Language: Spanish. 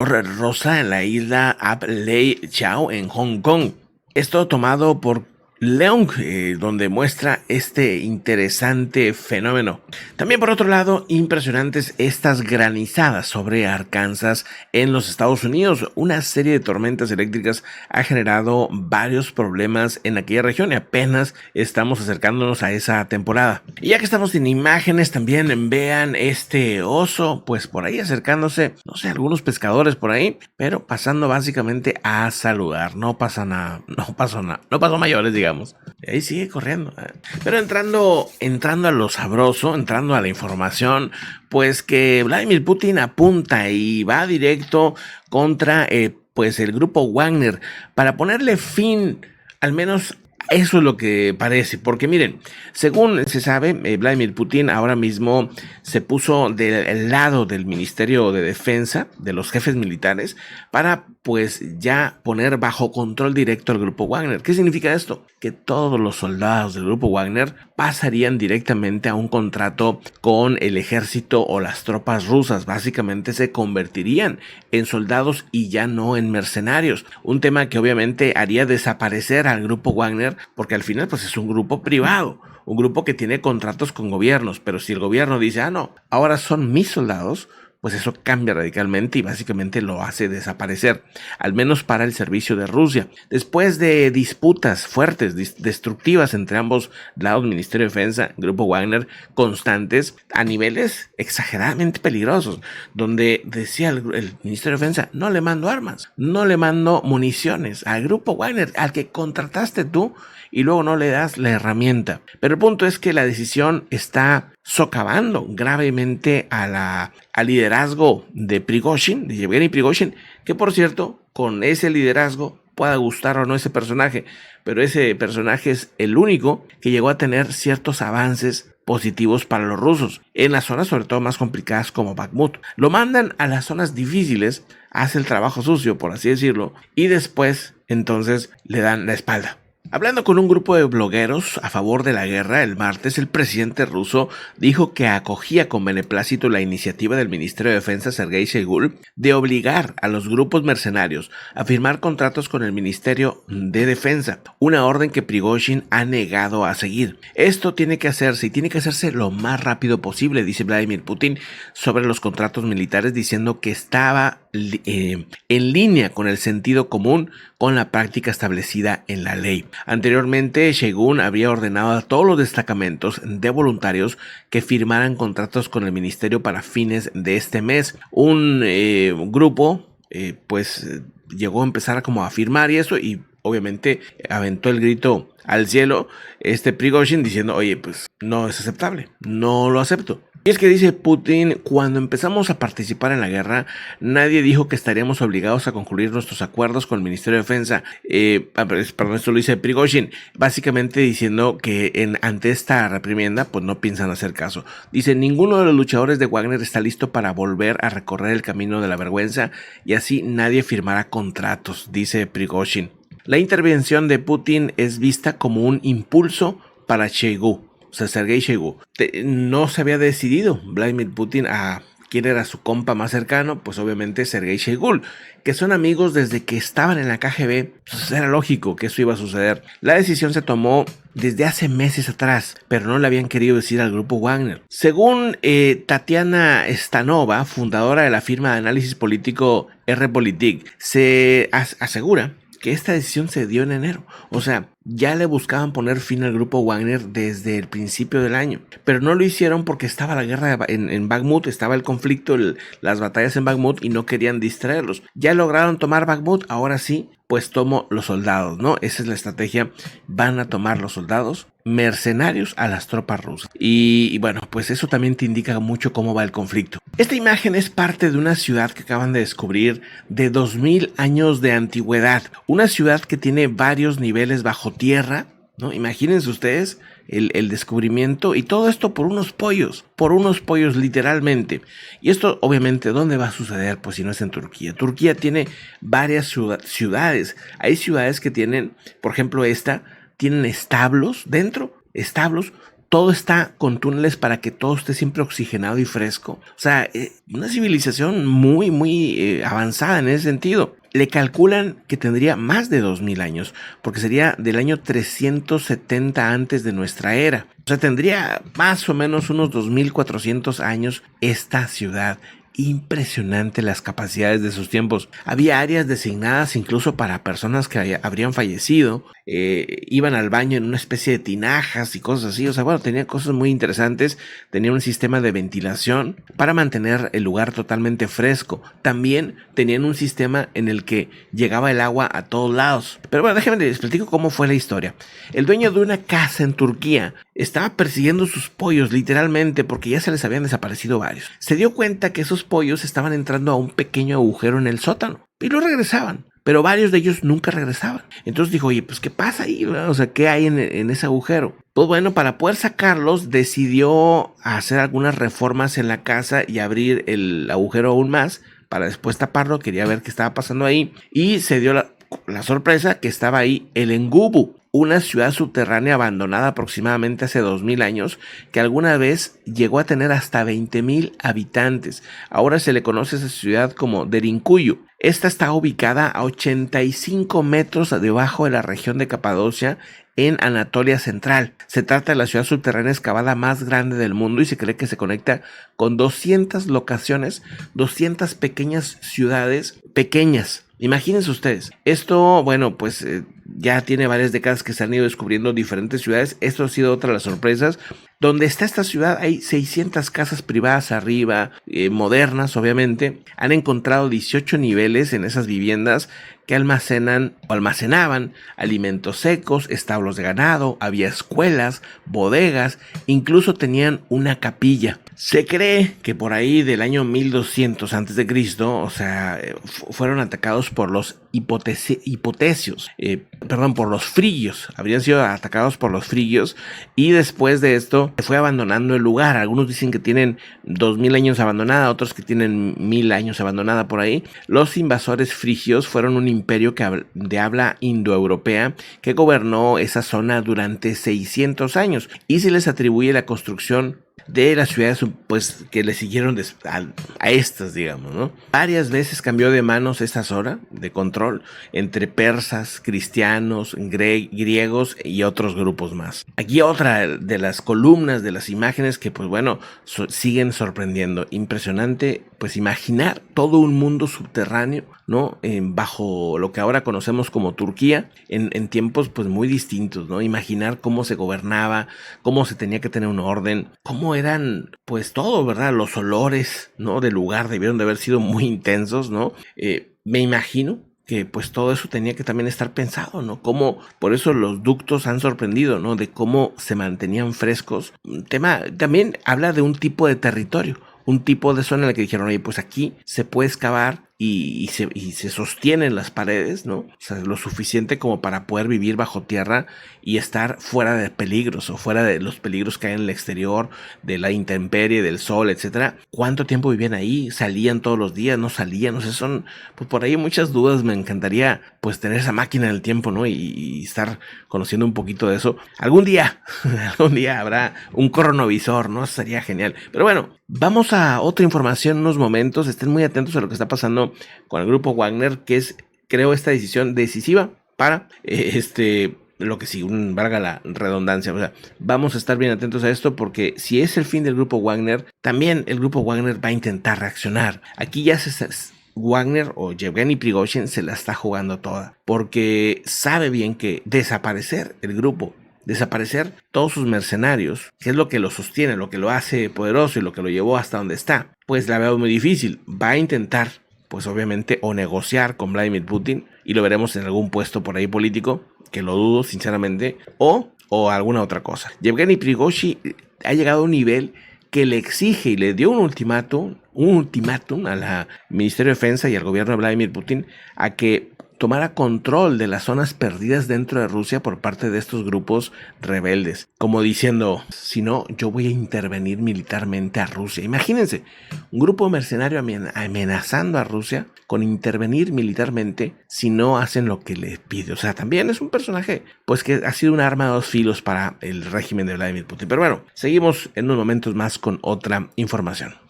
rosa en la isla Ap Lei Chao en Hong Kong. Esto tomado por Leung, donde muestra este interesante fenómeno. También por otro lado, impresionantes estas granizadas sobre Arkansas en los Estados Unidos. Una serie de tormentas eléctricas ha generado varios problemas en aquella región y apenas estamos acercándonos a esa temporada. Y ya que estamos en imágenes, también vean este oso, pues por ahí acercándose, no sé, algunos pescadores por ahí, pero pasando básicamente a saludar. No pasa nada, no pasó nada, no pasó mayores, digamos. Y ahí sigue corriendo. Pero entrando a lo sabroso, entrando a la información, pues que Vladimir Putin apunta y va directo contra pues el grupo Wagner para ponerle fin, al menos eso es lo que parece, porque miren, según se sabe, Vladimir Putin ahora mismo se puso del lado del Ministerio de Defensa, de los jefes militares, para pues ya poner bajo control directo al grupo Wagner. ¿Qué significa esto? Que todos los soldados del grupo Wagner pasarían directamente a un contrato con el ejército o las tropas rusas. Básicamente se convertirían en soldados y ya no en mercenarios. Un tema que obviamente haría desaparecer al grupo Wagner, porque al final pues es un grupo privado, un grupo que tiene contratos con gobiernos, pero si el gobierno dice, no, ahora son mis soldados, pues eso cambia radicalmente y básicamente lo hace desaparecer, al menos para el servicio de Rusia. Después de disputas fuertes, destructivas entre ambos lados, Ministerio de Defensa, Grupo Wagner, constantes, a niveles exageradamente peligrosos, donde decía el Ministerio de Defensa, no le mando armas, no le mando municiones al Grupo Wagner, al que contrataste tú, y luego no le das la herramienta. Pero el punto es que la decisión está socavando gravemente al liderazgo de Prigozhin, de Yevgeny Prigozhin, que por cierto, con ese liderazgo pueda gustar o no ese personaje, pero ese personaje es el único que llegó a tener ciertos avances positivos para los rusos, en las zonas sobre todo más complicadas como Bakhmut. Lo mandan a las zonas difíciles, hace el trabajo sucio, por así decirlo, y después entonces le dan la espalda. Hablando con un grupo de blogueros a favor de la guerra, el martes el presidente ruso dijo que acogía con beneplácito la iniciativa del Ministerio de Defensa Sergei Shoigu de obligar a los grupos mercenarios a firmar contratos con el Ministerio de Defensa, una orden que Prigozhin ha negado a seguir. Esto tiene que hacerse y tiene que hacerse lo más rápido posible, dice Vladimir Putin sobre los contratos militares, diciendo que estaba en línea con el sentido común, con la práctica establecida en la ley. Anteriormente, Shoigu había ordenado a todos los destacamentos de voluntarios que firmaran contratos con el ministerio para fines de este mes. Un grupo, llegó a empezar como a firmar y eso, y obviamente aventó el grito al cielo Prigozhin diciendo, oye, pues no es aceptable, no lo acepto. Y es que dice Putin, cuando empezamos a participar en la guerra, nadie dijo que estaríamos obligados a concluir nuestros acuerdos con el Ministerio de Defensa. Perdón, esto lo dice Prigozhin, básicamente diciendo que ante esta reprimienda, pues no piensan hacer caso. Dice, ninguno de los luchadores de Wagner está listo para volver a recorrer el camino de la vergüenza y así nadie firmará contratos, dice Prigozhin. La intervención de Putin es vista como un impulso para Shoigu. O sea, Sergei Shoigu. No se había decidido Vladimir Putin a quién era su compa más cercano, pues obviamente Sergei Shoigu, que son amigos desde que estaban en la KGB, pues era lógico que eso iba a suceder. La decisión se tomó desde hace meses atrás, pero no le habían querido decir al grupo Wagner. Según Tatiana Stanova, fundadora de la firma de análisis político R-Politik, se asegura que esta decisión se dio en enero. O sea, ya le buscaban poner fin al grupo Wagner desde el principio del año, pero no lo hicieron porque estaba la guerra en Bakhmut, estaba el conflicto, las batallas en Bakhmut y no querían distraerlos. Ya lograron tomar Bakhmut, ahora sí, pues tomo los soldados, ¿no? Esa es la estrategia, van a tomar los soldados mercenarios a las tropas rusas. Y bueno, pues eso también te indica mucho cómo va el conflicto. Esta imagen es parte de una ciudad que acaban de descubrir de 2000 años de antigüedad. Una ciudad que tiene varios niveles bajo tierra, ¿no? Imagínense ustedes el descubrimiento y todo esto por unos pollos literalmente. Y esto obviamente, ¿dónde va a suceder? Pues si no es en Turquía. Turquía tiene varias ciudades. Hay ciudades que tienen, por ejemplo tienen establos dentro, establos todo está con túneles para que todo esté siempre oxigenado y fresco. O sea, una civilización muy avanzada en ese sentido. Le calculan que tendría más de 2000 años, porque sería del año 370 antes de nuestra era. O sea, tendría más o menos unos 2400 años esta ciudad. Impresionante las capacidades de sus tiempos. Había áreas designadas incluso para personas que habrían fallecido. Iban al baño en una especie de tinajas y cosas así. O sea, bueno, tenía cosas muy interesantes. Tenía un sistema de ventilación para mantener el lugar totalmente fresco. También tenían un sistema en el que llegaba el agua a todos lados. Pero bueno, déjenme les platico cómo fue la historia. El dueño de una casa en Turquía estaba persiguiendo sus pollos literalmente porque ya se les habían desaparecido varios. Se dio cuenta que esos pollos estaban entrando a un pequeño agujero en el sótano y no regresaban. Pero varios de ellos nunca regresaban. Entonces dijo, oye, pues ¿qué pasa ahí? O sea, ¿qué hay en ese agujero? Pues bueno, para poder sacarlos decidió hacer algunas reformas en la casa y abrir el agujero aún más para después taparlo. Quería ver qué estaba pasando ahí y se dio la sorpresa que estaba ahí el Engubu, una ciudad subterránea abandonada aproximadamente hace 2000 años, que alguna vez llegó a tener hasta 20,000 habitantes. Ahora se le conoce a esa ciudad como Derinkuyu. Esta está ubicada a 85 metros debajo de la región de Capadocia, en Anatolia Central. Se trata de la ciudad subterránea excavada más grande del mundo y se cree que se conecta con 200 locaciones, 200 pequeñas ciudades pequeñas. Imagínense ustedes, esto, bueno, pues ya tiene varias décadas que se han ido descubriendo diferentes ciudades. Esto ha sido otra de las sorpresas. Donde está esta ciudad hay 600 casas privadas arriba, modernas obviamente. Han encontrado 18 niveles en esas viviendas que almacenaban alimentos secos, establos de ganado, había escuelas, bodegas, incluso tenían una capilla. Se cree que por ahí del año 1200 a.C., o sea, fueron atacados por los por los frigios. Habrían sido atacados por los frigios y después de esto se fue abandonando el lugar. Algunos dicen que tienen 2000 años abandonada, otros que tienen 1000 años abandonada por ahí. Los invasores frigios fueron un imperio de habla indoeuropea que gobernó esa zona durante 600 años y se les atribuye la construcción de las ciudades pues que le siguieron a estas, digamos, ¿no? Varias veces cambió de manos esta zona de control entre persas, cristianos, griegos y otros grupos más. Aquí otra de las columnas de las imágenes que pues bueno siguen sorprendiendo. Impresionante pues imaginar todo un mundo subterráneo, ¿no? Bajo lo que ahora conocemos como Turquía, en tiempos pues muy distintos, ¿no? Imaginar cómo se gobernaba, cómo se tenía que tener un orden, cómo eran pues todo, ¿verdad? Los olores, ¿no? Del lugar debieron de haber sido muy intensos, ¿no? Me imagino que pues todo eso tenía que también estar pensado, ¿no? Cómo, por eso los ductos han sorprendido, ¿no? De cómo se mantenían frescos. Un tema, también habla de un tipo de territorio, un tipo de zona en la que dijeron, oye, pues aquí se puede excavar y se sostienen las paredes, ¿no? O sea, lo suficiente como para poder vivir bajo tierra y estar fuera de peligros o fuera de los peligros que hay en el exterior, de la intemperie, del sol, etcétera. ¿Cuánto tiempo vivían ahí? ¿Salían todos los días? ¿No salían? O sea, son, pues por ahí muchas dudas. Me encantaría, pues, tener esa máquina del tiempo, ¿no? Y estar conociendo un poquito de eso. Algún día habrá un cronovisor, ¿no? Sería genial. Pero bueno, vamos a otra información en unos momentos. Estén muy atentos a lo que está pasando con el grupo Wagner, que es, creo, esta decisión decisiva para lo que sí, valga la redundancia. O sea, vamos a estar bien atentos a esto porque si es el fin del grupo Wagner, también el grupo Wagner va a intentar reaccionar. Aquí ya Wagner o Yevgeny Prigozhin se la está jugando toda porque sabe bien que desaparecer el grupo, desaparecer todos sus mercenarios, que es lo que lo sostiene, lo que lo hace poderoso y lo que lo llevó hasta donde está, pues la veo muy difícil. Va a intentar, pues obviamente, o negociar con Vladimir Putin, y lo veremos en algún puesto por ahí político, que lo dudo sinceramente, o alguna otra cosa. Yevgeny Prigozhin ha llegado a un nivel que le exige y le dio un ultimátum al Ministerio de Defensa y al gobierno de Vladimir Putin a que tomara control de las zonas perdidas dentro de Rusia por parte de estos grupos rebeldes, como diciendo, si no, yo voy a intervenir militarmente a Rusia. Imagínense, un grupo mercenario amenazando a Rusia con intervenir militarmente si no hacen lo que le pide. O sea, también es un personaje pues que ha sido un arma de dos filos para el régimen de Vladimir Putin. Pero bueno, seguimos en unos momentos más con otra información.